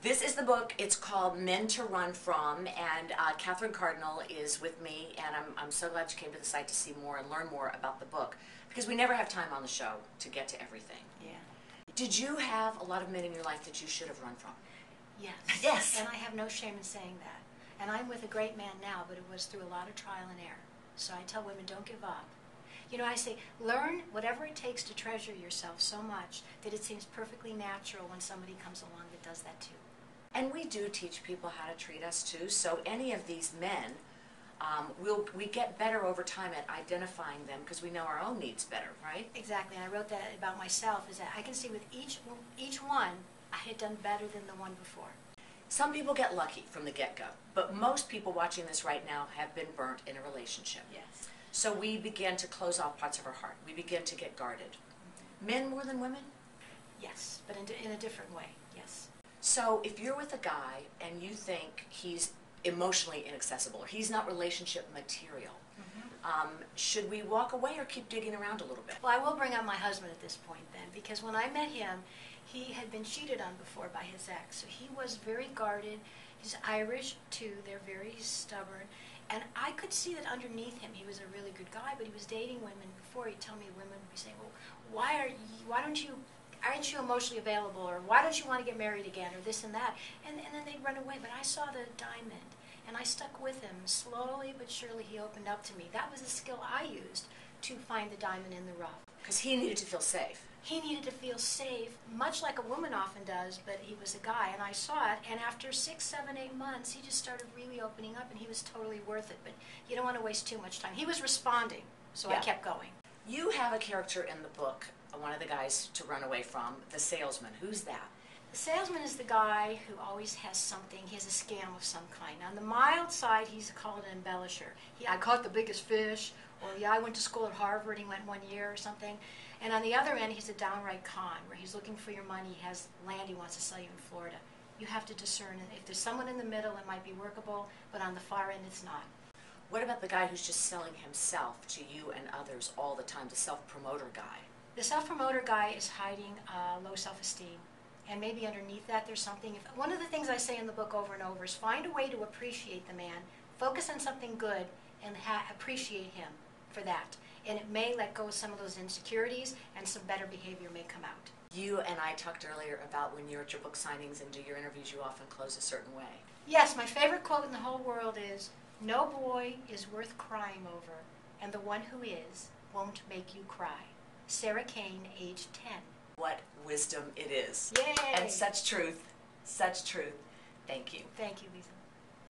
This is the book. It's called Men to Run From, and Catherine Cardinal is with me, and I'm so glad you came to the site to see more and learn more about the book, because we never have time on the show to get to everything. Yeah. Did you have a lot of men in your life that you should have run from? Yes. Yes. And I have no shame in saying that. And I'm with a great man now, but it was through a lot of trial and error. So I tell women, don't give up. You know, I say, learn whatever it takes to treasure yourself so much that it seems perfectly natural when somebody comes along that does that too. And we do teach people how to treat us too, so any of these men, we get better over time at identifying them because we know our own needs better, right? Exactly, and I wrote that about myself, is that I can see with each one, I had done better than the one before. Some people get lucky from the get-go, but most people watching this right now have been burnt in a relationship. Yes. So we begin to close off parts of our heart. We begin to get guarded. Men more than women? Yes, but in a different way, yes. So if you're with a guy and you think he's emotionally inaccessible, or he's not relationship material, should we walk away or keep digging around a little bit? Well, I will bring up my husband at this point then, because when I met him, he had been cheated on before by his ex, so he was very guarded. He's Irish too, they're very stubborn, and I could see that underneath him he was a really good guy, but he was dating women before. He'd tell me women would be saying, well, aren't you emotionally available, or why don't you want to get married again, or this and that, and then they'd run away. But I saw the diamond, and I stuck with him. Slowly but surely he opened up to me. That was a skill I used to find the diamond in the rough. Because he needed to feel safe. He needed to feel safe, much like a woman often does, but he was a guy, and I saw it, and after 6, 7, 8 months, he just started really opening up, and he was totally worth it. But you don't want to waste too much time. He was responding, so I kept going. You have a character in the book, one of the guys to run away from, the salesman. Who's that? The salesman is the guy who always has something. He has a scam of some kind. On the mild side, he's called an embellisher. I caught the biggest fish, or yeah, I went to school at Harvard, he went 1 year or something. And on the other end, he's a downright con, where he's looking for your money, he has land he wants to sell you in Florida. You have to discern, and if there's someone in the middle, it might be workable, but on the far end, it's not. What about the guy who's just selling himself to you and others all the time, the self-promoter guy? The self-promoter guy is hiding low self-esteem. And maybe underneath that there's something. One of the things I say in the book over and over is find a way to appreciate the man, focus on something good, and appreciate him for that. And it may let go of some of those insecurities, and some better behavior may come out. You and I talked earlier about when you're at your book signings and do your interviews, you often close a certain way. Yes, my favorite quote in the whole world is, "No boy is worth crying over, and the one who is won't make you cry." Sarah Kane, age 10. What wisdom it is. Yay! And such truth, such truth. Thank you. Thank you, Leeza.